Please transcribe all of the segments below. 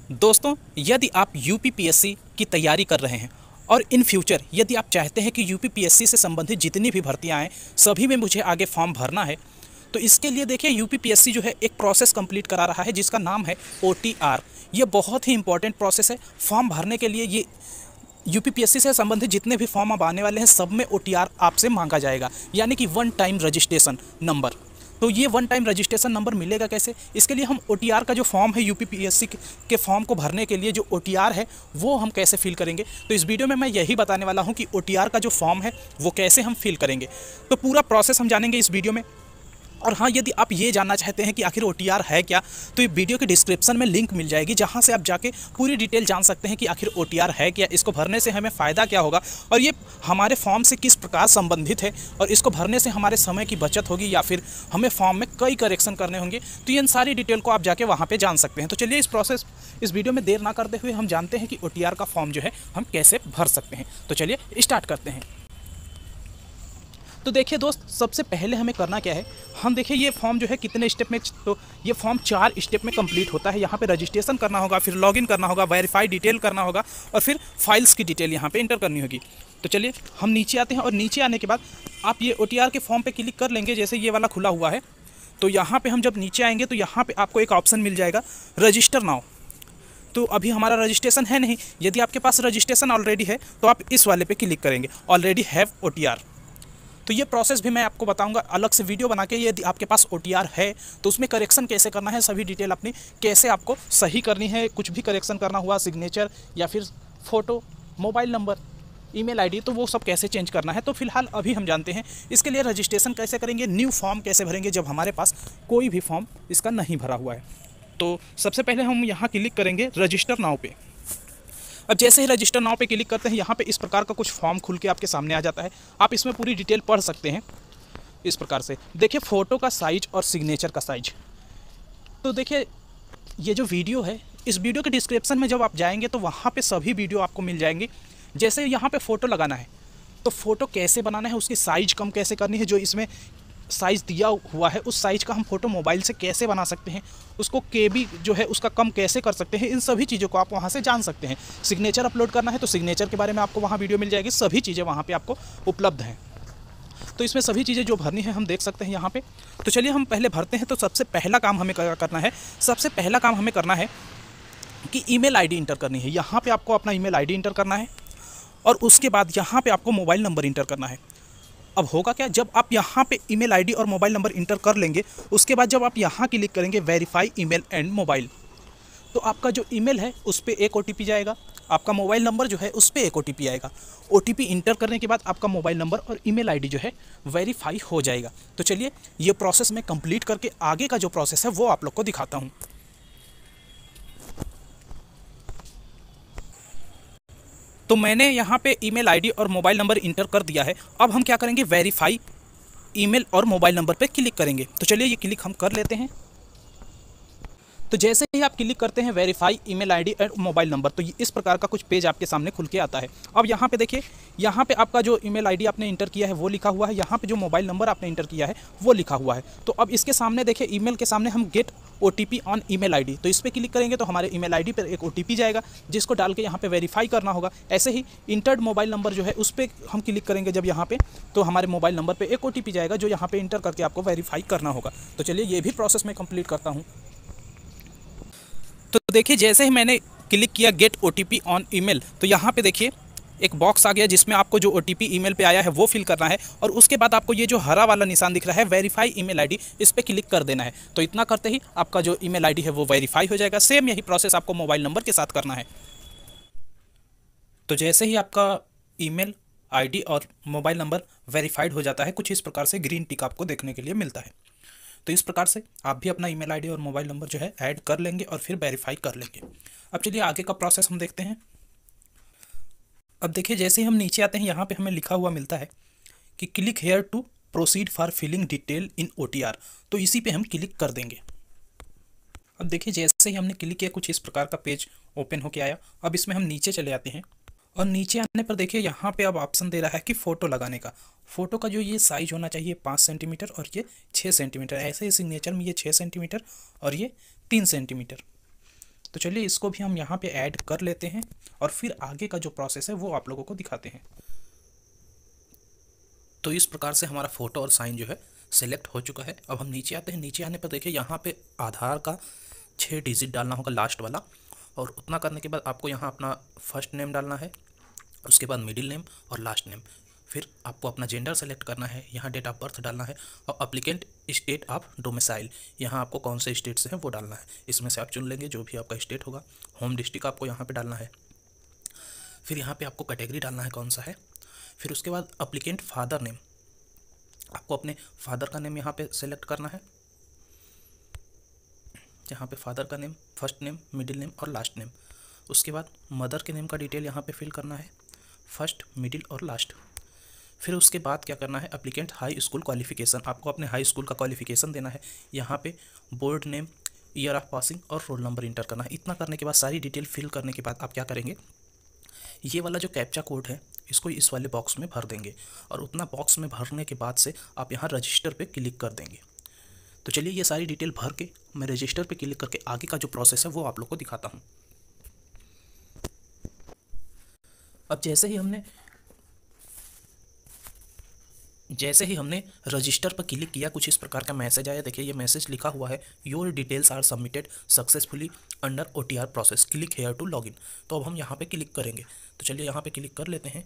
दोस्तों, यदि आप यूपीपीएससी की तैयारी कर रहे हैं और इन फ्यूचर यदि आप चाहते हैं कि यूपीपीएससी से संबंधित जितनी भी भर्तियां आएँ सभी में मुझे आगे फॉर्म भरना है, तो इसके लिए देखिए यूपीपीएससी जो है एक प्रोसेस कंप्लीट करा रहा है जिसका नाम है ओटीआर। ये बहुत ही इंपॉर्टेंट प्रोसेस है। फॉर्म भरने के लिए ये यूपीपीएससी से संबंधित जितने भी फॉर्म अब आने वाले हैं सब में ओटीआर आपसे मांगा जाएगा, यानी कि वन टाइम रजिस्ट्रेशन नंबर। तो ये वन टाइम रजिस्ट्रेशन नंबर मिलेगा कैसे? इसके लिए हम ओटीआर का जो फॉर्म है यूपीपीएससी के फॉर्म को भरने के लिए जो ओटीआर है वो हम कैसे फिल करेंगे, तो इस वीडियो में मैं यही बताने वाला हूँ कि ओटीआर का जो फॉर्म है वो कैसे हम फिल करेंगे। तो पूरा प्रोसेस हम जानेंगे इस वीडियो में। और हाँ, यदि आप ये जानना चाहते हैं कि आखिर ओटीआर है क्या, तो ये वीडियो के डिस्क्रिप्शन में लिंक मिल जाएगी जहाँ से आप जाके पूरी डिटेल जान सकते हैं कि आखिर ओटीआर है क्या, इसको भरने से हमें फ़ायदा क्या होगा और ये हमारे फॉर्म से किस प्रकार संबंधित है और इसको भरने से हमारे समय की बचत होगी या फिर हमें फॉर्म में कई करेक्शन करने होंगे। तो इन सारी डिटेल को आप जाके वहाँ पर जान सकते हैं। तो चलिए इस वीडियो में देर ना करते हुए हम जानते हैं कि ओटीआर का फॉर्म जो है हम कैसे भर सकते हैं। तो चलिए स्टार्ट करते हैं। तो देखिए दोस्त, सबसे पहले हमें करना क्या है, हम देखिए ये फॉर्म जो है कितने स्टेप में, तो ये फॉर्म 4 स्टेप में कंप्लीट होता है। यहाँ पे रजिस्ट्रेशन करना होगा, फिर लॉगिन करना होगा, वेरीफाई डिटेल करना होगा और फिर फाइल्स की डिटेल यहाँ पे इंटर करनी होगी। तो चलिए हम नीचे आते हैं और नीचे आने के बाद आप ये ओटीआर के फॉर्म पर क्लिक कर लेंगे। जैसे ये वाला खुला हुआ है तो यहाँ पर हम जब नीचे आएँगे तो यहाँ पर आपको एक ऑप्शन मिल जाएगा रजिस्टर नाउ। तो अभी हमारा रजिस्ट्रेशन है नहीं। यदि आपके पास रजिस्ट्रेशन ऑलरेडी है तो आप इस वाले पे क्लिक करेंगे, ऑलरेडी हैव ओटीआर। तो ये प्रोसेस भी मैं आपको बताऊंगा अलग से वीडियो बना के। यदि आपके पास ओटीआर है तो उसमें करेक्शन कैसे करना है, सभी डिटेल अपनी कैसे आपको सही करनी है, कुछ भी करेक्शन करना हुआ, सिग्नेचर या फिर photo, mobile number, email ID, तो वो सब कैसे चेंज करना है। तो फिलहाल अभी हम जानते हैं इसके लिए रजिस्ट्रेशन कैसे करेंगे, न्यू फॉर्म कैसे भरेंगे जब हमारे पास कोई भी फॉर्म इसका नहीं भरा हुआ है। तो सबसे पहले हम यहाँ क्लिक करेंगे रजिस्टर नाउ पे। अब जैसे ही रजिस्टर नाउ पे क्लिक करते हैं यहाँ पे इस प्रकार का कुछ फॉर्म खुल के आपके सामने आ जाता है। आप इसमें पूरी डिटेल पढ़ सकते हैं इस प्रकार से। देखिए फ़ोटो का साइज और सिग्नेचर का साइज। तो देखिए ये जो वीडियो है, इस वीडियो के डिस्क्रिप्शन में जब आप जाएंगे तो वहाँ पे सभी वीडियो आपको मिल जाएंगी। जैसे यहाँ पे फ़ोटो लगाना है तो फ़ोटो कैसे बनाना है, उसकी साइज़ कम कैसे करनी है, जो इसमें साइज़ दिया हुआ है उस साइज़ का हम फ़ोटो मोबाइल से कैसे बना सकते हैं, उसको केबी जो है उसका कम कैसे कर सकते हैं, इन सभी चीज़ों को आप वहाँ से जान सकते हैं। सिग्नेचर अपलोड करना है तो सिग्नेचर के बारे में आपको वहाँ वीडियो मिल जाएगी, सभी चीज़ें वहाँ पे आपको उपलब्ध हैं। तो इसमें सभी चीज़ें जो भरनी है हम देख सकते हैं यहाँ पे। तो चलिए हम पहले भरते हैं। तो सबसे पहला काम हमें करना है, सबसे पहला काम हमें करना है कि ईमेल आईडी इंटर करनी है। यहाँ पर आपको अपना ईमेल आईडी इंटर करना है और उसके बाद यहाँ पर आपको मोबाइल नंबर इंटर करना है। अब होगा क्या, जब आप यहाँ पे ईमेल आईडी और मोबाइल नंबर इंटर कर लेंगे उसके बाद जब आप यहाँ क्लिक करेंगे वेरीफाई ईमेल एंड मोबाइल, तो आपका जो ईमेल है उस पर एक ओटीपी जाएगा, आपका मोबाइल नंबर जो है उस पर एक ओटीपी आएगा। ओटीपी इंटर करने के बाद आपका मोबाइल नंबर और ईमेल आईडी जो है वेरीफाई हो जाएगा। तो चलिए ये प्रोसेस मैं कंप्लीट करके आगे का जो प्रोसेस है वो आप लोग को दिखाता हूँ। तो मैंने यहाँ पे ईमेल आईडी और मोबाइल नंबर इंटर कर दिया है। अब हम क्या करेंगे, वेरीफाई ईमेल और मोबाइल नंबर पे क्लिक करेंगे। तो चलिए ये क्लिक हम कर लेते हैं। तो जैसे ही आप क्लिक करते हैं वेरीफाई ईमेल आईडी और मोबाइल नंबर, तो इस प्रकार का कुछ पेज आपके सामने खुल के आता है। अब यहाँ पे देखिए, यहाँ पे आपका जो ईमेल आईडी आपने इंटर किया है वो लिखा हुआ है, यहाँ पे जो मोबाइल नंबर आपने इंटर किया है वो लिखा हुआ है। तो अब इसके सामने देखिए ईमेल के सामने हम gate OTP on email ID, तो इस पर क्लिक करेंगे तो हमारे ईमेल आईडी पर एक ओटीपी जाएगा जिसको डाल के यहाँ पे वेरीफाई करना होगा। ऐसे ही इंटर्ड मोबाइल नंबर जो है उस पर हम क्लिक करेंगे जब यहाँ पे, तो हमारे मोबाइल नंबर पे एक ओटीपी जाएगा जो यहाँ पे इंटर करके आपको वेरीफाई करना होगा। तो चलिए ये भी प्रोसेस मैं कंप्लीट करता हूँ। तो देखिए जैसे ही मैंने क्लिक किया गेट ओटीपी ऑन ईमेल, तो यहाँ पे देखिए एक बॉक्स आ गया जिसमें आपको जो ओटीपी ईमेल पे आया है वो फिल करना है और उसके बाद आपको ये जो हरा वाला निशान दिख रहा है वेरीफाई ईमेल आईडी, इस पर क्लिक कर देना है। तो इतना करते ही आपका जो ईमेल आईडी है वो वेरीफाई हो जाएगा। सेम यही प्रोसेस आपको मोबाइल नंबर के साथ करना है। तो जैसे ही आपका ईमेल आईडी और मोबाइल नंबर वेरीफाइड हो जाता है, कुछ इस प्रकार से ग्रीन टिक आपको देखने के लिए मिलता है। तो इस प्रकार से आप भी अपना ईमेल आईडी और मोबाइल नंबर जो है ऐड कर लेंगे और फिर वेरीफाई कर लेंगे। अब चलिए आगे का प्रोसेस हम देखते हैं। अब देखिए जैसे ही हम नीचे आते हैं यहाँ पे हमें लिखा हुआ मिलता है कि click here to proceed for filling detail in OTR, तो इसी पे हम क्लिक कर देंगे। अब देखिए जैसे ही हमने क्लिक किया कुछ इस प्रकार का पेज ओपन होके आया। अब इसमें हम नीचे चले आते हैं और नीचे आने पर देखिए यहाँ पे अब ऑप्शन दे रहा है कि फ़ोटो लगाने का। फ़ोटो का जो ये साइज़ होना चाहिए 5 सेंटीमीटर और ये 6 सेंटीमीटर, ऐसे ही सिग्नेचर में ये 6 सेंटीमीटर और ये 3 सेंटीमीटर। तो चलिए इसको भी हम यहाँ पे ऐड कर लेते हैं और फिर आगे का जो प्रोसेस है वो आप लोगों को दिखाते हैं। तो इस प्रकार से हमारा फ़ोटो और साइन जो है सेलेक्ट हो चुका है। अब हम नीचे आते हैं। नीचे आने पर देखिए यहाँ पे आधार का 6 डिजिट डालना होगा लास्ट वाला, और उतना करने के बाद आपको यहाँ अपना फर्स्ट नेम डालना है, उसके बाद मिडिल नेम और लास्ट नेम। फिर आपको अपना जेंडर सेलेक्ट करना है, यहाँ डेट ऑफ बर्थ डालना है, और अप्लीकेंट स्टेट ऑफ डोमिसाइल, यहाँ आपको कौन से स्टेट से है वो डालना है। इसमें से आप चुन लेंगे जो भी आपका स्टेट होगा। होम डिस्ट्रिक्ट आपको यहाँ पे डालना है। फिर यहाँ पे आपको कैटेगरी डालना है कौन सा है। फिर उसके बाद अप्लीकेंट फादर नेम, आपको अपने फादर का नेम यहाँ पे सेलेक्ट करना है। यहाँ पे फादर का name, first name, middle name और लास्ट नेम। उसके बाद मदर के नेम का डिटेल यहाँ पे फिल करना है, फर्स्ट, मिडिल और लास्ट। फिर उसके बाद क्या करना है, एप्लीकेंट हाई स्कूल क्वालिफिकेशन, आपको अपने हाई स्कूल का क्वालिफिकेशन देना है। यहाँ पे board name, year of passing और रोल नंबर इंटर करना है। इतना करने के बाद, सारी डिटेल फिल करने के बाद आप क्या करेंगे, ये वाला जो कैप्चा कोड है इसको इस वाले बॉक्स में भर देंगे, और उतना बॉक्स में भरने के बाद से आप यहाँ रजिस्टर पे क्लिक कर देंगे। तो चलिए ये सारी डिटेल भर के मैं रजिस्टर पे क्लिक करके आगे का जो प्रोसेस है वो आप लोग को दिखाता हूँ। अब जैसे ही हमने रजिस्टर पर क्लिक किया, कुछ इस प्रकार का मैसेज आया। देखिए ये मैसेज लिखा हुआ है, your details are submitted successfully under OTR process, click here to login. तो अब हम यहाँ पे क्लिक करेंगे। तो चलिए यहाँ पे क्लिक कर लेते हैं।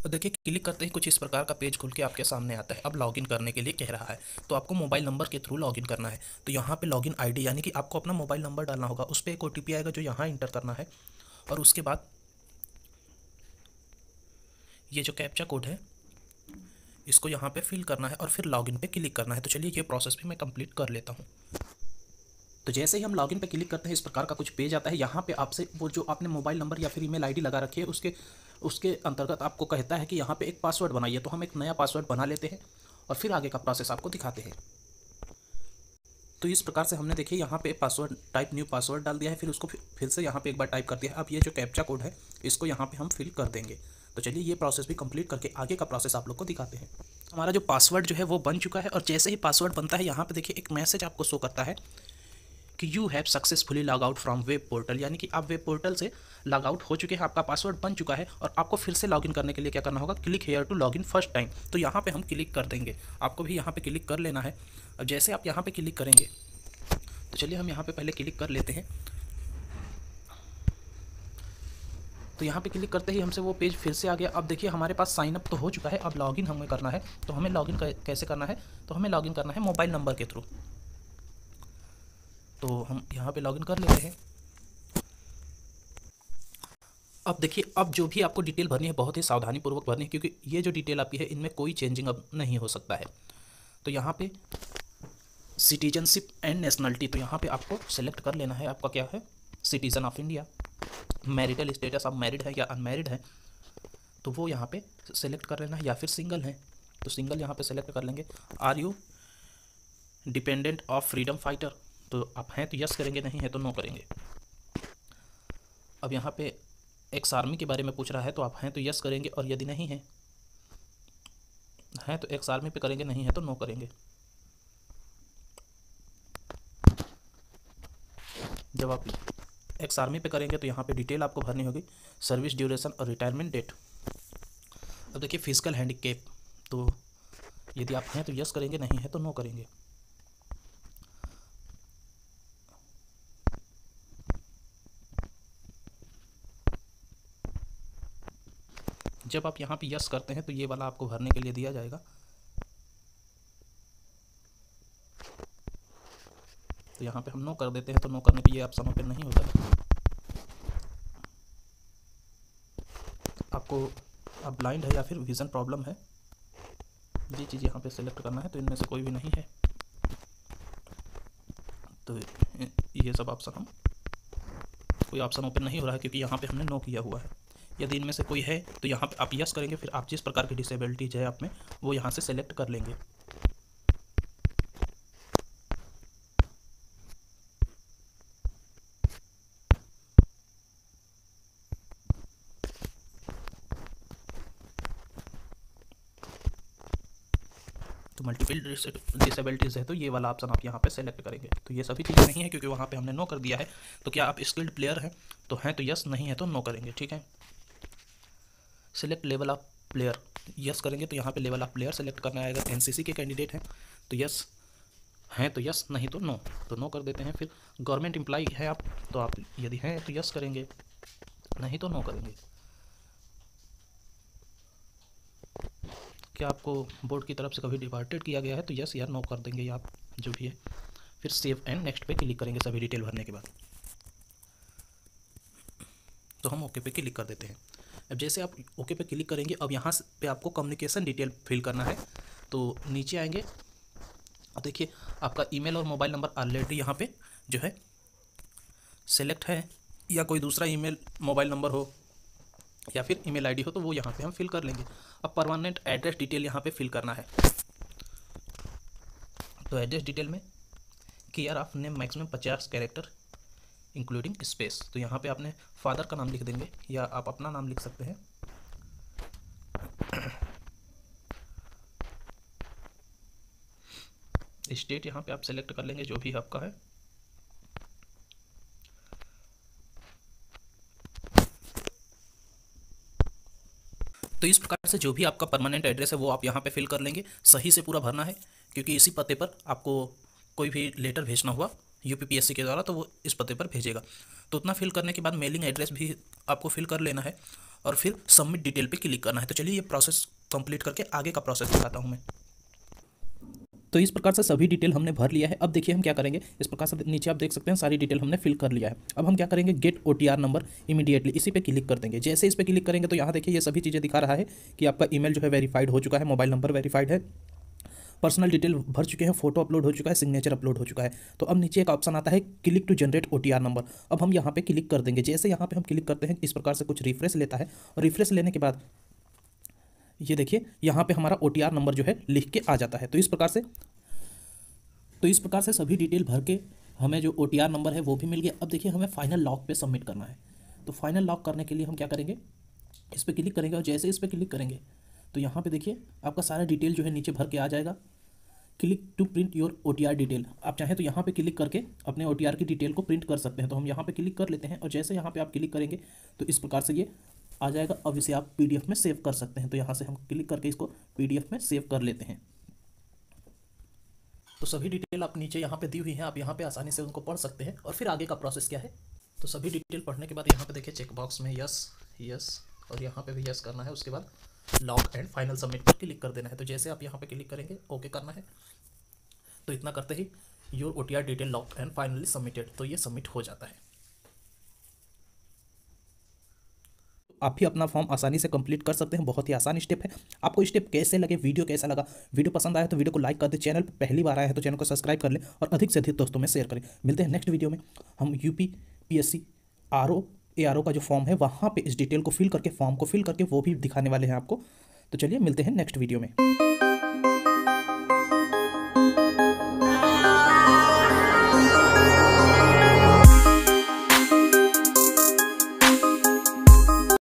तो देखिए क्लिक करते ही कुछ इस प्रकार का पेज खुल के आपके सामने आता है। अब लॉगिन करने के लिए कह रहा है, तो आपको मोबाइल नंबर के थ्रू लॉगिन करना है। तो यहाँ पे लॉगिन आईडी यानी कि आपको अपना मोबाइल नंबर डालना होगा, उस पर एक OTP आएगा जो यहाँ इंटर करना है, और उसके बाद ये जो कैप्चा कोड है इसको यहाँ पे फिल करना है और फिर लॉगिन पे क्लिक करना है। तो चलिए ये प्रोसेस भी मैं कंप्लीट कर लेता हूँ। तो जैसे ही हम लॉगिन पे क्लिक करते हैं, इस प्रकार का कुछ पेज आता है। यहाँ पे आपसे वो जो आपने मोबाइल नंबर या फिर ईमेल आईडी लगा रखी है उसके अंतर्गत आपको कहता है कि यहाँ पे एक पासवर्ड बनाइए। तो हम एक नया पासवर्ड बना लेते हैं और फिर आगे का प्रोसेस आपको दिखाते हैं। तो इस प्रकार से हमने देखिए यहाँ पे पासवर्ड टाइप न्यू पासवर्ड डाल दिया है, फिर उसको फिर से यहाँ पे एक बार टाइप कर दिया है। अब ये जो कैप्चा कोड है इसको यहाँ पे हम फिल कर देंगे। तो चलिए ये प्रोसेस भी कंप्लीट करके आगे का प्रोसेस आप लोग को दिखाते हैं। हमारा जो पासवर्ड जो है वो बन चुका है, और जैसे ही पासवर्ड बनता है यहाँ पे देखिए एक मैसेज आपको शो करता है कि you have successfully log out from web portal, यानी कि आप वेब पोर्टल से लॉग आउट हो चुके हैं, आपका पासवर्ड बन चुका है। और आपको फिर से लॉगिन करने के लिए क्या करना होगा, click here to login first time. तो यहाँ पे हम क्लिक कर देंगे, आपको भी यहाँ पे क्लिक कर लेना है। अब जैसे आप यहाँ पे क्लिक करेंगे, तो चलिए हम यहाँ पे पहले क्लिक कर लेते हैं। तो यहाँ पे क्लिक करते ही हमसे वो पेज फिर से आ गया। अब देखिए हमारे पास साइन अप तो हो चुका है, अब लॉगिन हमें करना है। तो हमें लॉगिन कैसे करना है, तो हमें लॉगिन करना है मोबाइल नंबर के थ्रू। तो हम यहाँ पे लॉगिन कर लेते हैं। अब देखिए, अब जो भी आपको डिटेल भरनी है बहुत ही सावधानीपूर्वक भरनी है, क्योंकि ये जो डिटेल आपकी है इनमें कोई चेंजिंग अब नहीं हो सकता है। तो यहाँ पे सिटीजनशिप एंड नेशनलिटी, तो यहाँ पे आपको सेलेक्ट कर लेना है आपका क्या है, citizen of India. Marital status, आप मैरिड है या अनमैरिड है तो वो यहाँ पे सेलेक्ट कर लेना है, या फिर सिंगल है तो सिंगल यहाँ पे सेलेक्ट कर लेंगे। Are you dependent of freedom fighter, तो आप हैं तो यस करेंगे, नहीं है तो नो करेंगे। अब यहाँ पे एक्स आर्मी के बारे में पूछ रहा है, तो आप हैं तो यस करेंगे, और यदि नहीं है तो एक्स आर्मी पे करेंगे, नहीं है तो नो करेंगे। जब आप एक्स आर्मी पे करेंगे तो यहाँ पे डिटेल आपको भरनी होगी, सर्विस ड्यूरेशन और रिटायरमेंट डेट। अब देखिए फिजिकल हैंडीकेप, तो यदि आप हैं तो यस करेंगे, नहीं है तो नो करेंगे। जब आप यहाँ पे यस करते हैं तो ये वाला आपको भरने के लिए दिया जाएगा। तो यहाँ पे हम नो कर देते हैं, तो नो करने पे ये ऑप्शन ओपन नहीं होता है। आपको अब ब्लाइंड है या फिर विज़न प्रॉब्लम है, ये चीज़ यहाँ पे सेलेक्ट करना है। तो इनमें से कोई भी नहीं है, तो ये सब ऑप्शन हम कोई ऑप्शन ओपन नहीं हो रहा है क्योंकि यहाँ पे हमने नो किया हुआ है। यदि इनमें से कोई है तो यहाँ पे आप यस करेंगे, फिर आप जिस प्रकार की डिसेबिलिटीज है आप में वो यहाँ से सेलेक्ट कर लेंगे। तो मल्टीपल डिसेबिलिटीज़ है तो ये वाला ऑप्शन आप यहाँ पे सेलेक्ट करेंगे। तो ये सभी चीज़ें नहीं है क्योंकि वहाँ पे हमने नो कर दिया है। तो क्या आप स्किल्ड प्लेयर हैं तो हैं तो यस, नहीं है तो नो करेंगे, ठीक है। Select level of player, yes करेंगे तो यहाँ पे लेवल ऑफ प्लेयर सेलेक्ट करना आएगा। एनसीसी के कैंडिडेट हैं तो यस, हैं तो यस, नहीं तो नो, तो नो कर देते हैं। फिर गवर्नमेंट एम्प्लॉई है आप तो आप यदि हैं तो यस करेंगे, नहीं तो नो करेंगे। क्या आपको बोर्ड की तरफ से कभी डिपार्टेड किया गया है तो यस या नो कर देंगे आप, जो भी है। फिर सेव एंड नेक्स्ट पे क्लिक करेंगे सभी डिटेल भरने के बाद। तो हम ओके पे क्लिक कर देते हैं। अब जैसे आप ओके पे क्लिक करेंगे, अब यहाँ पे आपको कम्युनिकेशन डिटेल फिल करना है। तो नीचे आएंगे, देखिए आपका ईमेल और मोबाइल नंबर ऑलरेडी यहाँ पे जो है सेलेक्ट है, या कोई दूसरा ईमेल मोबाइल नंबर हो या फिर ईमेल आईडी हो तो वो यहाँ पे हम फिल कर लेंगे। अब परमानेंट एड्रेस डिटेल यहाँ पे फिल करना है। तो एड्रेस डिटेल में care of name maximum 50 character including space. तो यहाँ पे आपने फादर का नाम लिख देंगे या आप अपना नाम लिख सकते हैं। स्टेट यहाँ पे आप सेलेक्ट कर लेंगे जो भी आपका है। तो इस प्रकार से जो भी आपका परमानेंट एड्रेस है वो आप यहाँ पे फिल कर लेंगे। सही से पूरा भरना है क्योंकि इसी पते पर आपको कोई भी लेटर भेजना हुआ यूपीपीएससी के द्वारा तो वो इस पते पर भेजेगा। तो उतना फिल करने के बाद मेलिंग एड्रेस भी आपको फिल कर लेना है और फिर सबमिट डिटेल पे क्लिक करना है। तो चलिए ये प्रोसेस कंप्लीट करके आगे का प्रोसेस दिखाता हूँ मैं। तो इस प्रकार से सभी डिटेल हमने भर लिया है। अब देखिए हम क्या करेंगे, इस प्रकार से नीचे आप देख सकते हैं सारी डिटेल हमने फिल कर लिया है। अब हम क्या करेंगे, गेट ओटीआर नंबर इमीडिएटली इसी पे क्लिक कर देंगे। जैसे इस पे क्लिक करेंगे तो यहाँ देखिए ये सभी चीज़ें दिखा रहा है कि आपका ईमेल जो है वेरीफाइड हो चुका है, मोबाइल नंबर वेरीफाइड है, पर्सनल डिटेल भर चुके हैं, फोटो अपलोड हो चुका है, सिग्नेचर अपलोड हो चुका है। तो अब नीचे एक ऑप्शन आता है click to generate OTR number. अब हम यहाँ पे क्लिक कर देंगे। जैसे यहाँ पे हम क्लिक करते हैं इस प्रकार से कुछ रिफ्रेश लेता है और रिफ्रेश लेने के बाद ये देखिए यहाँ पे हमारा ओटीआर नंबर जो है लिख के आ जाता है। तो इस प्रकार से सभी डिटेल भर के हमें जो ओटीआर नंबर है वो भी मिल गया। अब देखिए हमें फाइनल लॉक पे सबमिट करना है। तो फाइनल लॉक करने के लिए हम क्या करेंगे, इस पर क्लिक करेंगे और जैसे इस पर क्लिक करेंगे तो यहाँ पे देखिए आपका सारा डिटेल जो है नीचे भर के आ जाएगा। Click to print your OTR detail, आप चाहें तो यहाँ पे क्लिक करके अपने ओटीआर की डिटेल को प्रिंट कर सकते हैं। तो हम यहाँ पे क्लिक कर लेते हैं और जैसे यहाँ पे आप क्लिक करेंगे तो इस प्रकार से ये आ जाएगा। अब इसे आप पीडीएफ में सेव कर सकते हैं। तो यहाँ से हम क्लिक करके इसको पीडीएफ में सेव कर लेते हैं। तो सभी डिटेल आप नीचे यहाँ पे दी हुई हैं, आप यहाँ पे आसानी से उनको पढ़ सकते हैं और फिर आगे का प्रोसेस क्या है। तो सभी डिटेल पढ़ने के बाद यहाँ पे देखिए चेक बॉक्स में यस यस और यहाँ पे भी यस करना है। उसके बाद लॉक एंड फाइनल सबमिट पर क्लिक कर देना है। तो जैसे आप यहाँ पे क्लिक करेंगे ओके करना है। तो इतना करते ही your OTR detail lock and finally submitted, तो ये सबमिट हो जाता है। आप भी अपना फॉर्म आसानी से कंप्लीट कर सकते हैं। बहुत ही आसान स्टेप है। आपको स्टेप कैसे लगे, वीडियो कैसा लगा, वीडियो पसंद आया तो वीडियो को लाइक कर दें, चैनल पर पहली बार आया है तो चैनल को सब्सक्राइब कर लें और अधिक से अधिक दोस्तों में शेयर करें। मिलते हैं नेक्स्ट वीडियो में। हम यूपीपीएससी ARO का जो फॉर्म है वहाँ पे इस डिटेल को फिल करके, फॉर्म को फिल करके वो भी दिखाने वाले हैं आपको। तो चलिए मिलते हैं नेक्स्ट वीडियो में।